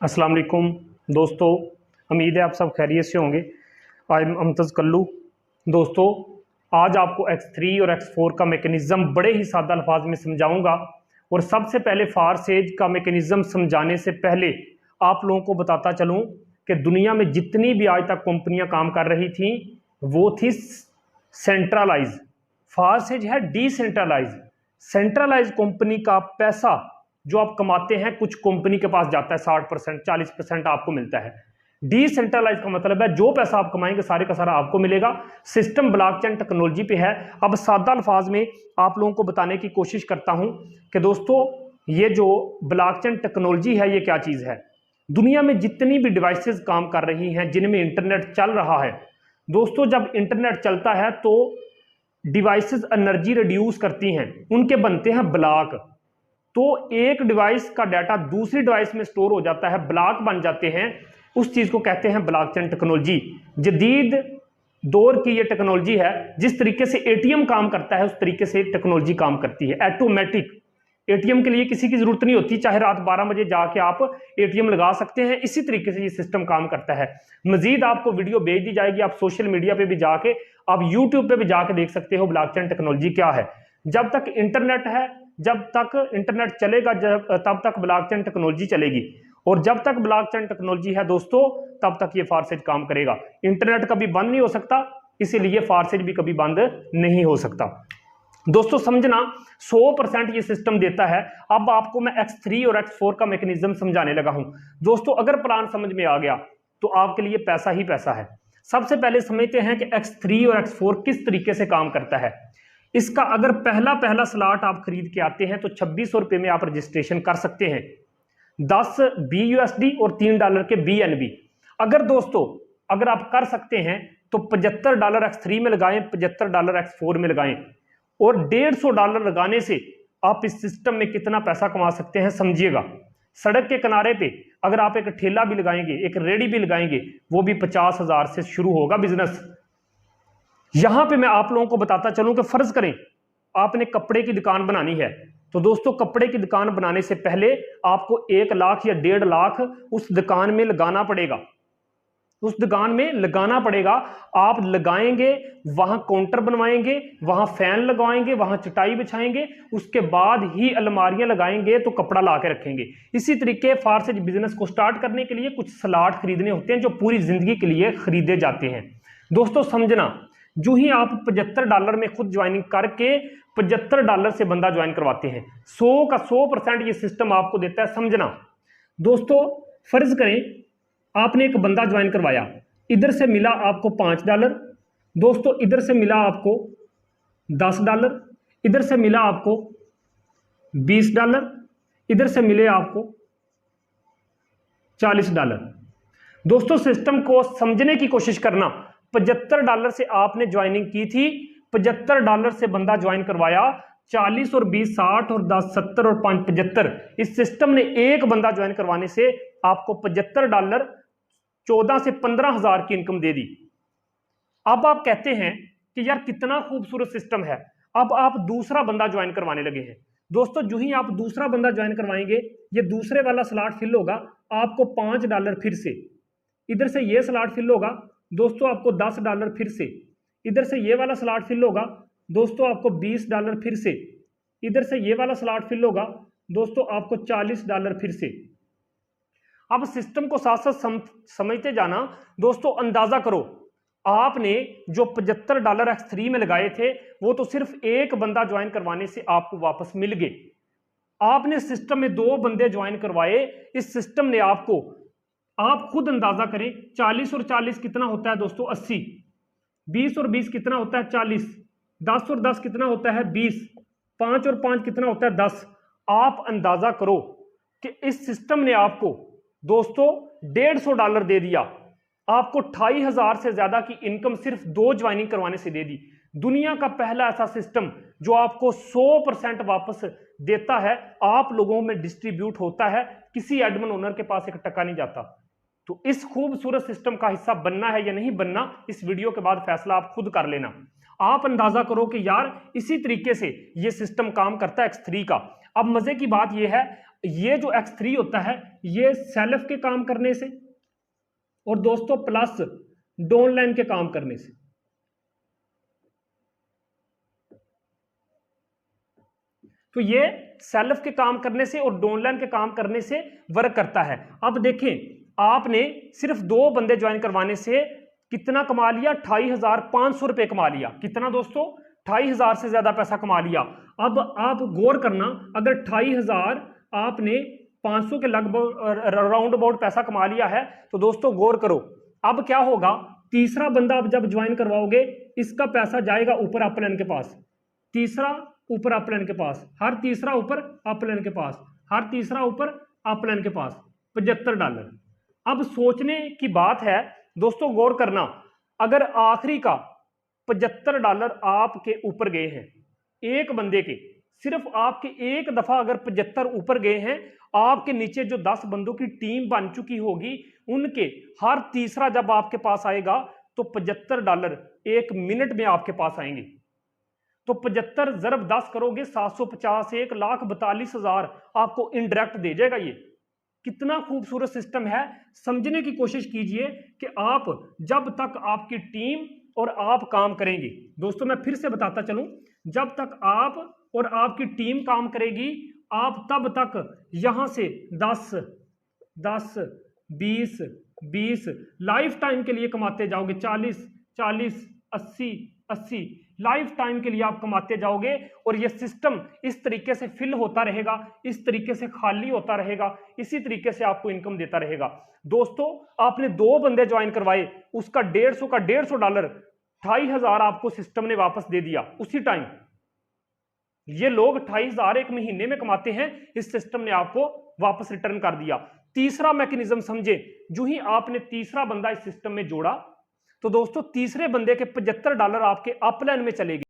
अस्सलाम वालेकुम दोस्तों, उम्मीद है आप सब खैरियत से होंगे। I am Amtaz Kallu. दोस्तों, आज आपको X3 और X4 का मेकनिज़म बड़े ही सादा अल्फाज में समझाऊंगा। और सबसे पहले फारसेज का मेकनिज़म समझाने से पहले आप लोगों को बताता चलूं कि दुनिया में जितनी भी आज तक कंपनियां काम कर रही थी वो थी सेंट्रलाइज। फारसेज है डिसेंट्रलाइज। सेंट्रलाइज कंपनी का पैसा जो आप कमाते हैं कुछ कंपनी के पास जाता है, 60% 40% आपको मिलता है। डिसेंट्रलाइज का मतलब है जो पैसा आप कमाएंगे सारे का सारा आपको मिलेगा। सिस्टम ब्लॉकचेन टेक्नोलॉजी पे है। अब सादा अल्फाज में आप लोगों को बताने की कोशिश करता हूं कि दोस्तों ये जो ब्लॉकचेन टेक्नोलॉजी है ये क्या चीज है। दुनिया में जितनी भी डिवाइसेस काम कर रही हैं जिनमें इंटरनेट चल रहा है, दोस्तों जब इंटरनेट चलता है तो डिवाइसेस एनर्जी रिड्यूस करती हैं, उनके बनते हैं ब्लॉक। तो एक डिवाइस का डाटा दूसरी डिवाइस में स्टोर हो जाता है, ब्लॉक बन जाते हैं। उस चीज को कहते हैं ब्लॉकचेन टेक्नोलॉजी। जदीद दौर की ये टेक्नोलॉजी है। जिस तरीके से एटीएम काम करता है उस तरीके से टेक्नोलॉजी काम करती है। ऑटोमेटिक एटीएम के लिए किसी की जरूरत नहीं होती, चाहे रात 12 बजे जाके आप एटीएम लगा सकते हैं। इसी तरीके से ये सिस्टम काम करता है। मजीद आपको वीडियो भेज दी जाएगी, आप सोशल मीडिया पे भी जाके, आप यूट्यूब पे भी जाके देख सकते हो ब्लॉकचेन टेक्नोलॉजी क्या है। जब तक इंटरनेट है, जब तक इंटरनेट चलेगा, तब तक ब्लॉकचेन टेक्नोलॉजी चलेगी। और जब तक ब्लॉकचेन टेक्नोलॉजी है दोस्तों तब तक ये फारसेज काम करेगा। इंटरनेट कभी बंद नहीं हो सकता, इसीलिए फारसेज भी कभी बंद नहीं हो सकता। दोस्तों समझना, 100% ये सिस्टम देता है। अब आपको मैं X3 और X4 का मैकेनिज्म समझाने लगा हूं। दोस्तों अगर प्लान समझ में आ गया तो आपके लिए पैसा ही पैसा है। सबसे पहले समझते हैं कि X3 और X4 किस तरीके से काम करता है। इसका अगर पहला स्लॉट आप खरीद के आते हैं तो 2600 रुपए में आप रजिस्ट्रेशन कर सकते हैं। 10 BUSD और $3 के BNB। अगर दोस्तों अगर आप कर सकते हैं तो $75 X3 में लगाएं, $75 X4 में लगाएं। और $150 लगाने से आप इस सिस्टम में कितना पैसा कमा सकते हैं समझिएगा। सड़क के किनारे पे अगर आप एक ठेला भी लगाएंगे, एक रेडी भी लगाएंगे, वो भी 50,000 से शुरू होगा बिजनेस। यहां पे मैं आप लोगों को बताता चलूं कि फर्ज करें आपने कपड़े की दुकान बनानी है, तो दोस्तों कपड़े की दुकान बनाने से पहले आपको 1 लाख या 1.5 लाख उस दुकान में लगाना पड़ेगा। उस दुकान में लगाना पड़ेगा। आप लगाएंगे, वहां काउंटर बनवाएंगे, वहां फैन लगवाएंगे, वहां चटाई बिछाएंगे, उसके बाद ही अलमारियां लगाएंगे तो कपड़ा ला के रखेंगे। इसी तरीके फारसेज बिजनेस को स्टार्ट करने के लिए कुछ स्लॉट खरीदने होते हैं जो पूरी जिंदगी के लिए खरीदे जाते हैं। दोस्तों समझना, जो ही आप $75 में खुद ज्वाइनिंग करके $75 से बंदा ज्वाइन करवाते हैं, 100 का 100% ये सिस्टम आपको देता है। समझना दोस्तों, फर्ज करें आपने एक बंदा ज्वाइन करवाया, इधर से मिला आपको $5, दोस्तों इधर से मिला आपको $10, इधर से मिला आपको $20, इधर से मिले आपको $40। दोस्तों सिस्टम को समझने की कोशिश करना। $75 से आपने ज्वाइनिंग की थी, $75 से बंदा ज्वाइन करवाया, 40 और 20 60 और 10 70 और 5 75। इस सिस्टम ने एक बंदा ज्वाइन करवाने से आपको $75 14 से 15,000 की इनकम दे दी। अब आप कहते हैं कि यार कितना खूबसूरत सिस्टम है। अब आप दूसरा बंदा ज्वाइन करवाने लगे हैं। दोस्तों जो ही आप दूसरा बंदा ज्वाइन करवाएंगे, ये दूसरे वाला स्लॉट फिल होगा, आपको $5 फिर से, इधर से ये स्लॉट फिल होगा, दोस्तों आपको $10 फिर से, इधर से ये वाला स्लॉट फिल होगा, दोस्तों आपको $20 फिर से, इधर से ये वाला स्लॉट फिल होगा, दोस्तों आपको $40 फिर से। अब सिस्टम को साथ साथ समझते जाना। दोस्तों अंदाजा करो, आपने जो $75 X3 में लगाए थे वो तो सिर्फ एक बंदा ज्वाइन करवाने से आपको वापस मिल गए। आपने सिस्टम में 2 बंदे ज्वाइन करवाए, इस सिस्टम ने आपको, आप खुद अंदाजा करें, 40 और 40 कितना होता है दोस्तों 80, 20 और 20 कितना होता है 40, 10 और 10 कितना होता है 20, 5 और 5 कितना होता है 10। आप अंदाजा करो कि इस सिस्टम ने आपको दोस्तों $150 दे दिया, आपको 28,000 से ज्यादा की इनकम सिर्फ 2 ज्वाइनिंग करवाने से दे दी। दुनिया का पहला ऐसा सिस्टम जो आपको 100% वापस देता है, आप लोगों में डिस्ट्रीब्यूट होता है, किसी एडमिन ओनर के पास एक टका नहीं जाता। तो इस खूबसूरत सिस्टम का हिस्सा बनना है या नहीं बनना, इस वीडियो के बाद फैसला आप खुद कर लेना। आप अंदाजा करो कि यार इसी तरीके से ये सिस्टम काम करता है X3 का। अब मजे की बात यह है, ये जो X3 होता है ये सेल्फ के काम करने से और दोस्तों प्लस डाउनलाइन के काम करने से। तो ये सेल्फ के काम करने से और डाउनलाइन के काम करने से वर्क करता है। अब देखें, आपने सिर्फ 2 बंदे ज्वाइन करवाने से कितना कमा लिया, 28,500 रुपए कमा लिया। कितना दोस्तों, 28,000 से ज्यादा पैसा कमा लिया। अब आप गौर करना, अगर 28,000 आपने 500 के लगभग राउंड अबाउट पैसा कमा लिया है, तो दोस्तों गौर करो अब क्या होगा। तीसरा बंदा आप जब ज्वाइन करवाओगे, इसका पैसा जाएगा ऊपर अपलाइन के पास, तीसरा ऊपर अपलाइन के पास, हर तीसरा ऊपर अपलाइन के पास, हर तीसरा ऊपर अपलाइन के पास, $75। अब सोचने की बात है दोस्तों, गौर करना, अगर आखिरी का $75 आपके ऊपर गए हैं, एक बंदे के, सिर्फ आपके एक दफा अगर 75 ऊपर गए हैं, आपके नीचे जो 10 बंदों की टीम बन चुकी होगी, उनके हर तीसरा जब आपके पास आएगा तो $75 एक मिनट में आपके पास आएंगे। तो 75 ज़रब 10 करोगे 750, 1,42,000 आपको इनडायरेक्ट दे जाएगा। ये कितना खूबसूरत सिस्टम है, समझने की कोशिश कीजिए कि आप जब तक आपकी टीम और आप काम करेंगे, दोस्तों मैं फिर से बताता चलूं, जब तक आप और आपकी टीम काम करेगी, आप तब तक यहां से 10 10 20 20 लाइफ टाइम के लिए कमाते जाओगे, 40 40 80 80 लाइफ टाइम के लिए आप कमाते जाओगे। और ये सिस्टम इस तरीके से फिल होता रहेगा, इस तरीके से खाली होता रहेगा, इसी तरीके से आपको इनकम देता रहेगा। दोस्तों आपने 2 बंदे ज्वाइन करवाए, उसका $150 $28,000 आपको सिस्टम ने वापस दे दिया उसी टाइम। ये लोग 28,000 एक महीने में कमाते हैं, इस सिस्टम ने आपको वापस रिटर्न कर दिया। तीसरा मैकेनिज्म समझे, जो ही आपने तीसरा बंदा इस सिस्टम में जोड़ा, तो दोस्तों तीसरे बंदे के $75 आपके अपलाइन में चले गए।